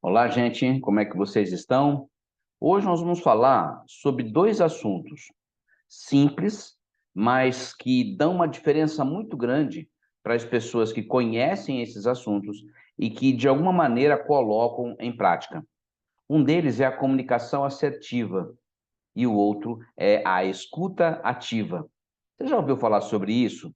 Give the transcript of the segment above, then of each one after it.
Olá, gente, como é que vocês estão? Hoje nós vamos falar sobre dois assuntos simples, mas que dão uma diferença muito grande para as pessoas que conhecem esses assuntos e que, de alguma maneira, colocam em prática. Um deles é a comunicação assertiva e o outro é a escuta ativa. Você já ouviu falar sobre isso?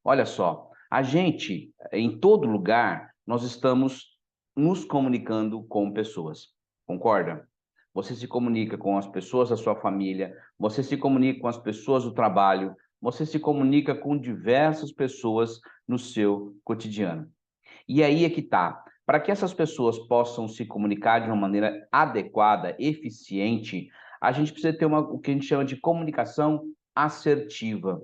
Olha só, a gente, em todo lugar, nós estamos nos comunicando com pessoas, concorda? Você se comunica com as pessoas da sua família, você se comunica com as pessoas do trabalho, você se comunica com diversas pessoas no seu cotidiano. E aí é que tá. Para que essas pessoas possam se comunicar de uma maneira adequada, eficiente, a gente precisa ter o que a gente chama de comunicação assertiva.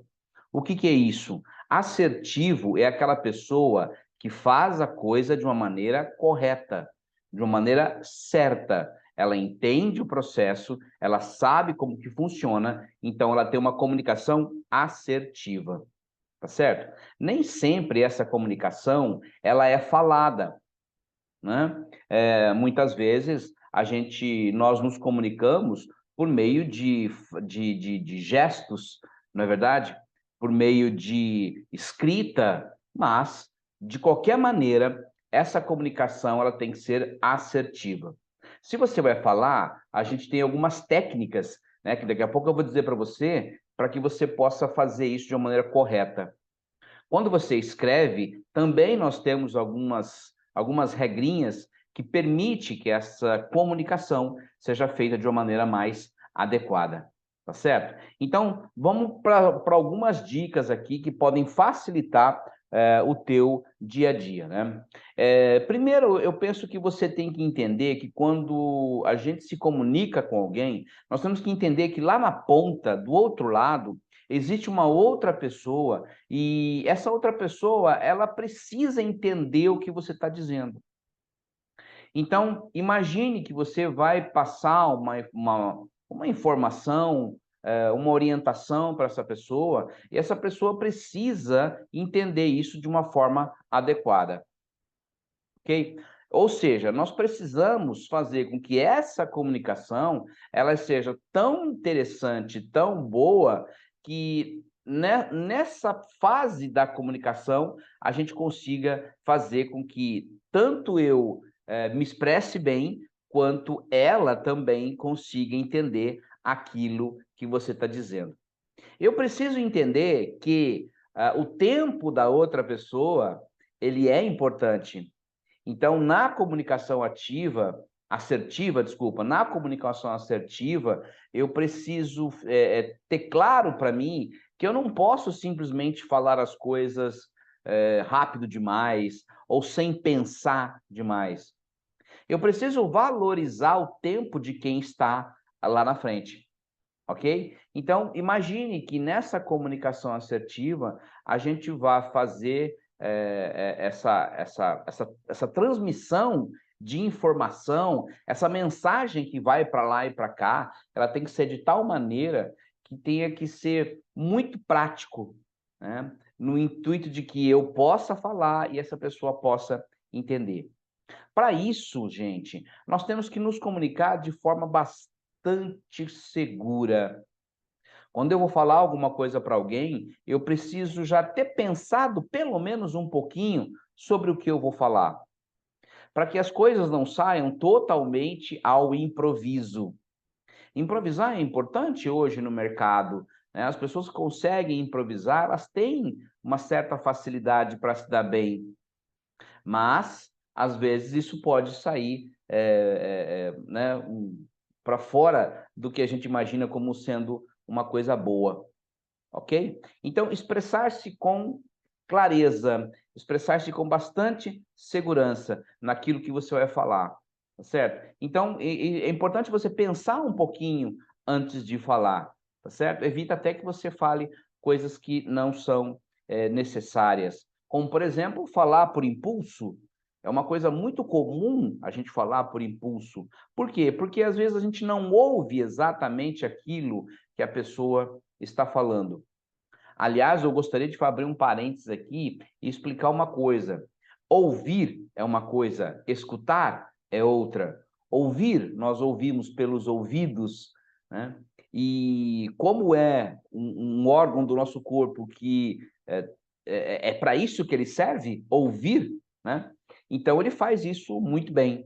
O que é isso? Assertivo é aquela pessoa que faz a coisa de uma maneira correta, de uma maneira certa. Ela entende o processo, ela sabe como que funciona, então ela tem uma comunicação assertiva, tá certo? Nem sempre essa comunicação ela é falada, né? Muitas vezes nós nos comunicamos por meio de gestos, não é verdade? Por meio de escrita, mas, de qualquer maneira, essa comunicação ela tem que ser assertiva. Se você vai falar, a gente tem algumas técnicas, né, que daqui a pouco eu vou dizer para você, para que você possa fazer isso de uma maneira correta. Quando você escreve, também nós temos algumas regrinhas que permite que essa comunicação seja feita de uma maneira mais adequada, tá certo? Então, vamos para algumas dicas aqui que podem facilitar o teu dia a dia, né? Primeiro, eu penso que você tem que entender que quando a gente se comunica com alguém, nós temos que entender que lá na ponta, do outro lado, existe uma outra pessoa e essa outra pessoa, ela precisa entender o que você está dizendo. Então, imagine que você vai passar uma informação, uma orientação para essa pessoa, e essa pessoa precisa entender isso de uma forma adequada, ok? Ou seja, nós precisamos fazer com que essa comunicação ela seja tão interessante, tão boa, que nessa fase da comunicação a gente consiga fazer com que tanto eu me expresse bem, quanto ela também consiga entender aquilo que você está dizendo. Eu preciso entender que o tempo da outra pessoa ele é importante. Então, na comunicação assertiva, desculpa, na comunicação assertiva, eu preciso ter claro para mim que eu não posso simplesmente falar as coisas rápido demais ou sem pensar demais. Eu preciso valorizar o tempo de quem está lá na frente, ok? Então, imagine que nessa comunicação assertiva, a gente vai fazer essa transmissão de informação, essa mensagem que vai para lá e para cá, ela tem que ser de tal maneira que tenha que ser muito prático, né? No intuito de que eu possa falar e essa pessoa possa entender. Para isso, gente, nós temos que nos comunicar de forma bastante segura. Quando eu vou falar alguma coisa para alguém, eu preciso já ter pensado pelo menos um pouquinho sobre o que eu vou falar, para que as coisas não saiam totalmente ao improviso. Improvisar é importante hoje no mercado, né? As pessoas que conseguem improvisar, elas têm uma certa facilidade para se dar bem, mas às vezes isso pode sair né, para fora do que a gente imagina como sendo uma coisa boa, ok? Então, expressar-se com clareza, expressar-se com bastante segurança naquilo que você vai falar, tá certo? Então, é importante você pensar um pouquinho antes de falar, tá certo? Evita até que você fale coisas que não são necessárias, como, por exemplo, falar por impulso. É uma coisa muito comum a gente falar por impulso. Por quê? Porque às vezes a gente não ouve exatamente aquilo que a pessoa está falando. Aliás, eu gostaria de abrir um parênteses aqui e explicar uma coisa. Ouvir é uma coisa, escutar é outra. Ouvir, nós ouvimos pelos ouvidos, né? E como é um órgão do nosso corpo que é para isso que ele serve, ouvir, né? Então ele faz isso muito bem.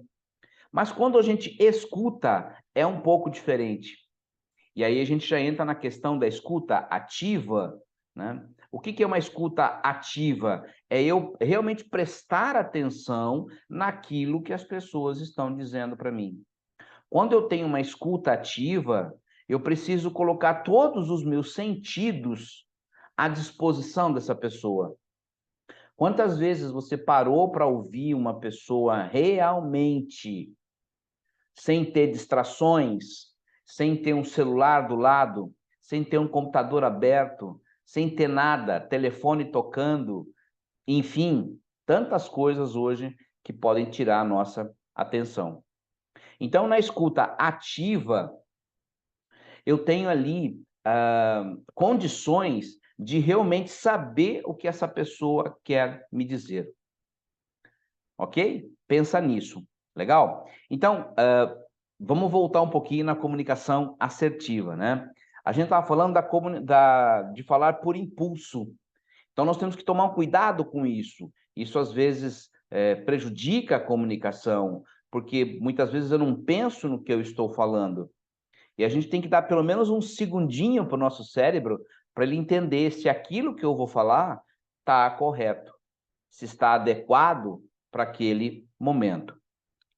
Mas quando a gente escuta, é um pouco diferente. E aí a gente já entra na questão da escuta ativa, né? O que é uma escuta ativa? É eu realmente prestar atenção naquilo que as pessoas estão dizendo para mim. Quando eu tenho uma escuta ativa, eu preciso colocar todos os meus sentidos à disposição dessa pessoa. Quantas vezes você parou para ouvir uma pessoa realmente, sem ter distrações, sem ter um celular do lado, sem ter um computador aberto, sem ter nada, telefone tocando, enfim, tantas coisas hoje que podem tirar a nossa atenção. Então, na escuta ativa, eu tenho ali condições de realmente saber o que essa pessoa quer me dizer. Ok? Pensa nisso. Legal? Então, vamos voltar um pouquinho na comunicação assertiva, né? A gente estava falando de falar por impulso. Então, nós temos que tomar um cuidado com isso. Isso, às vezes, prejudica a comunicação, porque muitas vezes eu não penso no que eu estou falando. E a gente tem que dar pelo menos um segundinho para o nosso cérebro para ele entender se aquilo que eu vou falar está correto, se está adequado para aquele momento,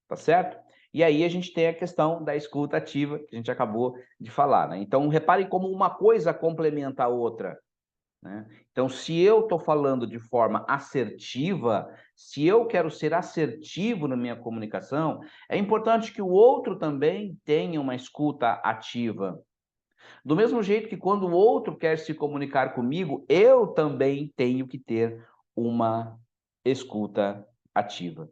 tá certo? E aí a gente tem a questão da escuta ativa, que a gente acabou de falar, né? Então, repare como uma coisa complementa a outra, né? Então, se eu estou falando de forma assertiva, se eu quero ser assertivo na minha comunicação, é importante que o outro também tenha uma escuta ativa. Do mesmo jeito que quando o outro quer se comunicar comigo, eu também tenho que ter uma escuta ativa.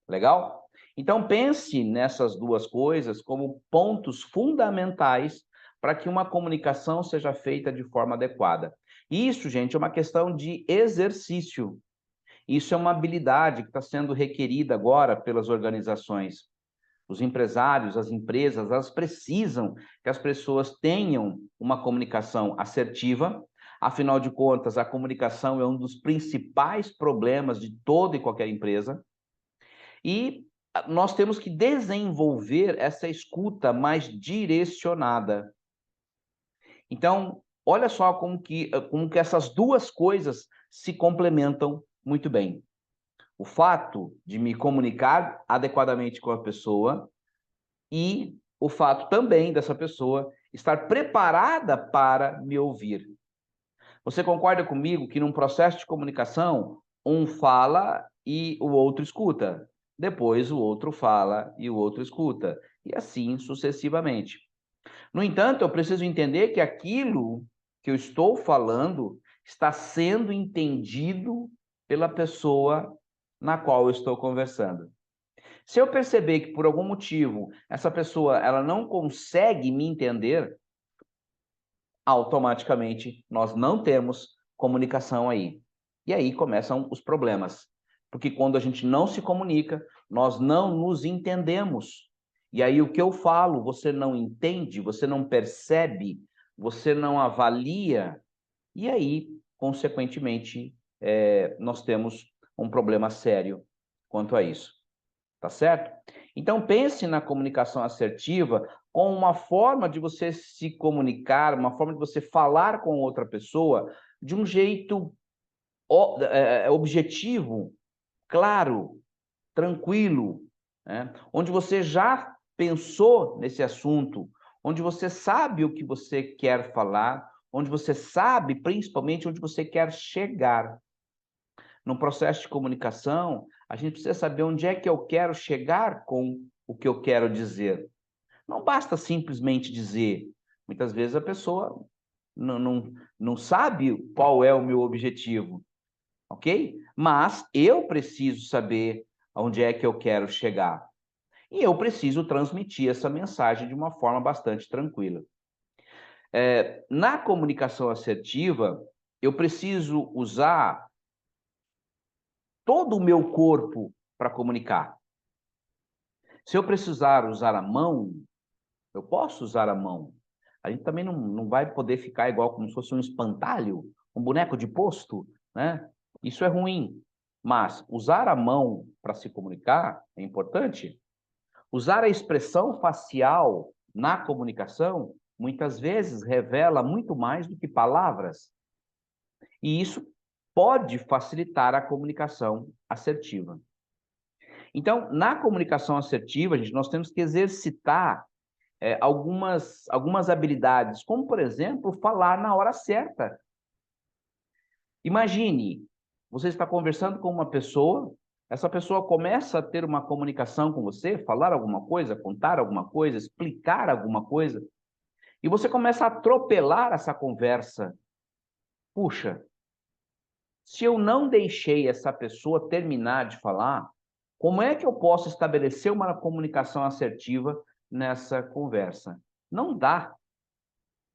Legal? Então pense nessas duas coisas como pontos fundamentais para que uma comunicação seja feita de forma adequada. Isso, gente, é uma questão de exercício. Isso é uma habilidade que está sendo requerida agora pelas organizações. Os empresários, as empresas, elas precisam que as pessoas tenham uma comunicação assertiva. Afinal de contas, a comunicação é um dos principais problemas de toda e qualquer empresa. E nós temos que desenvolver essa escuta mais direcionada. Então, olha só como que essas duas coisas se complementam muito bem. O fato de me comunicar adequadamente com a pessoa e o fato também dessa pessoa estar preparada para me ouvir. Você concorda comigo que num processo de comunicação, um fala e o outro escuta, depois o outro fala e o outro escuta, e assim sucessivamente. No entanto, eu preciso entender que aquilo que eu estou falando está sendo entendido pela pessoa na qual eu estou conversando. Se eu perceber que por algum motivo essa pessoa ela não consegue me entender, automaticamente nós não temos comunicação aí. E aí começam os problemas. Porque quando a gente não se comunica, nós não nos entendemos. E aí o que eu falo, você não entende, você não percebe, você não avalia, e aí, consequentemente, nós temos um problema sério quanto a isso. Tá certo? Então pense na comunicação assertiva como uma forma de você se comunicar, uma forma de você falar com outra pessoa de um jeito objetivo, claro, tranquilo, né? Onde você já pensou nesse assunto, onde você sabe o que você quer falar, onde você sabe principalmente onde você quer chegar. No processo de comunicação, a gente precisa saber onde é que eu quero chegar com o que eu quero dizer. Não basta simplesmente dizer. Muitas vezes a pessoa não sabe qual é o meu objetivo, ok? Mas eu preciso saber onde é que eu quero chegar. E eu preciso transmitir essa mensagem de uma forma bastante tranquila. Na comunicação assertiva, eu preciso usar todo o meu corpo para comunicar. Se eu precisar usar a mão, eu posso usar a mão. A gente também não vai poder ficar igual como se fosse um espantalho, um boneco de posto, né? Isso é ruim. Mas usar a mão para se comunicar é importante. Usar a expressão facial na comunicação, muitas vezes revela muito mais do que palavras. E isso pode facilitar a comunicação assertiva. Então, na comunicação assertiva, gente, nós temos que exercitar algumas habilidades, como, por exemplo, falar na hora certa. Imagine, você está conversando com uma pessoa, essa pessoa começa a ter uma comunicação com você, falar alguma coisa, contar alguma coisa, explicar alguma coisa, e você começa a atropelar essa conversa. Puxa, se eu não deixei essa pessoa terminar de falar, como é que eu posso estabelecer uma comunicação assertiva nessa conversa? Não dá,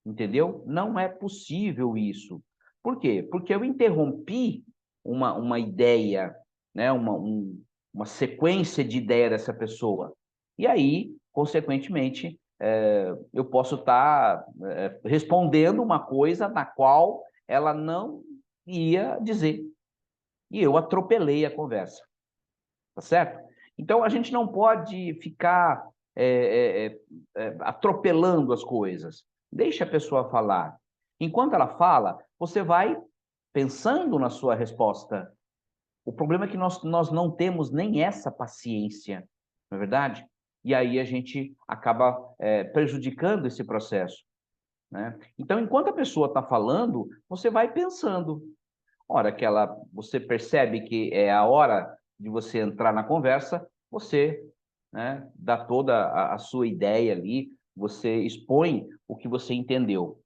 entendeu? Não é possível isso. Por quê? Porque eu interrompi uma ideia, né? Uma sequência de ideia dessa pessoa. E aí, consequentemente, eu posso estar respondendo uma coisa na qual ela não ia dizer. E eu atropelei a conversa, tá certo? Então, a gente não pode ficar atropelando as coisas. Deixa a pessoa falar. Enquanto ela fala, você vai pensando na sua resposta. O problema é que nós não temos nem essa paciência, não é verdade? E aí a gente acaba prejudicando esse processo, né? Então, enquanto a pessoa está falando, você vai pensando. Hora que você percebe que é a hora de você entrar na conversa, você, né, dá toda a sua ideia ali, você expõe o que você entendeu,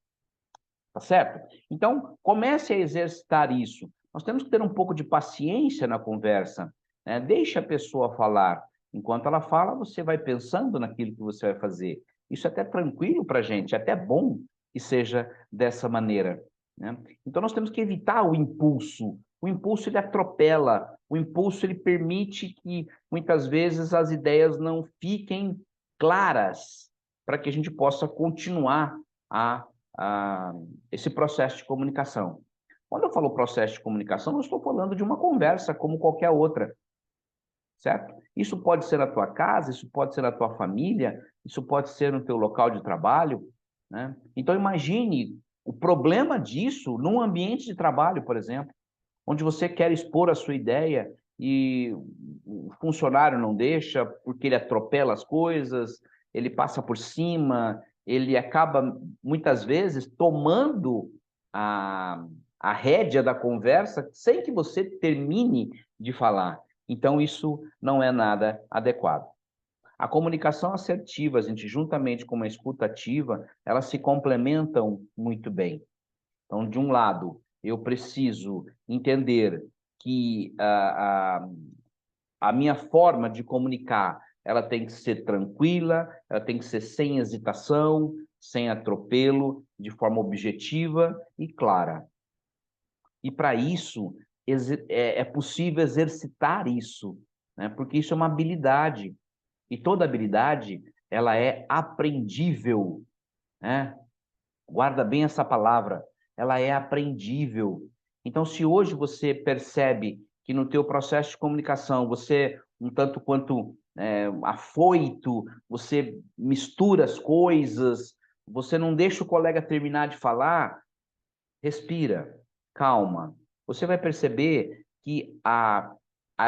tá certo? Então, comece a exercitar isso. Nós temos que ter um pouco de paciência na conversa, né? Deixe a pessoa falar. Enquanto ela fala, você vai pensando naquilo que você vai fazer. Isso é até tranquilo para a gente, é até bom que seja dessa maneira, né? Então, nós temos que evitar o impulso. O impulso, ele atropela. O impulso, ele permite que, muitas vezes, as ideias não fiquem claras para que a gente possa continuar a a esse processo de comunicação. Quando eu falo processo de comunicação, eu estou falando de uma conversa como qualquer outra, certo? Isso pode ser na tua casa, isso pode ser na tua família, isso pode ser no teu local de trabalho, né? Então imagine o problema disso num ambiente de trabalho, por exemplo, onde você quer expor a sua ideia e o funcionário não deixa porque ele atropela as coisas, ele passa por cima, ele acaba muitas vezes tomando a, a rédea da conversa sem que você termine de falar. Então, isso não é nada adequado. A comunicação assertiva, a gente, juntamente com uma escuta ativa, elas se complementam muito bem. Então, de um lado, eu preciso entender que a minha forma de comunicar, ela tem que ser tranquila, ela tem que ser sem hesitação, sem atropelo, de forma objetiva e clara. E para isso, é possível exercitar isso, né? Porque isso é uma habilidade. E toda habilidade, ela é aprendível, né? Guarda bem essa palavra, ela é aprendível. Então, se hoje você percebe que no teu processo de comunicação você um tanto quanto afoito, você mistura as coisas, você não deixa o colega terminar de falar, respira, calma. Você vai perceber que a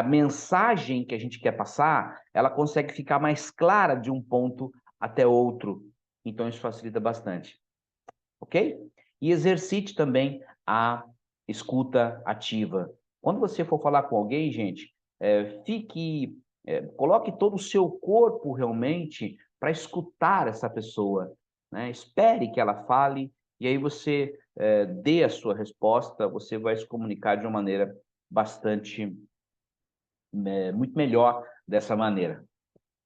mensagem que a gente quer passar, ela consegue ficar mais clara de um ponto até outro. Então, isso facilita bastante. Ok? E exercite também a escuta ativa. Quando você for falar com alguém, gente, coloque todo o seu corpo realmente para escutar essa pessoa, né? Espere que ela fale e aí você dê a sua resposta, você vai se comunicar de uma maneira bastante, muito melhor dessa maneira.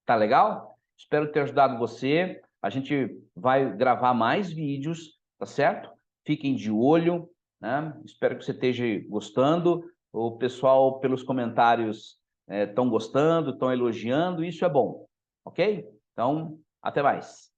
Tá legal? Espero ter ajudado você. A gente vai gravar mais vídeos, tá certo? Fiquem de olho, né? Espero que você esteja gostando. O pessoal, pelos comentários, estão gostando, estão elogiando, isso é bom. ok? Então, até mais.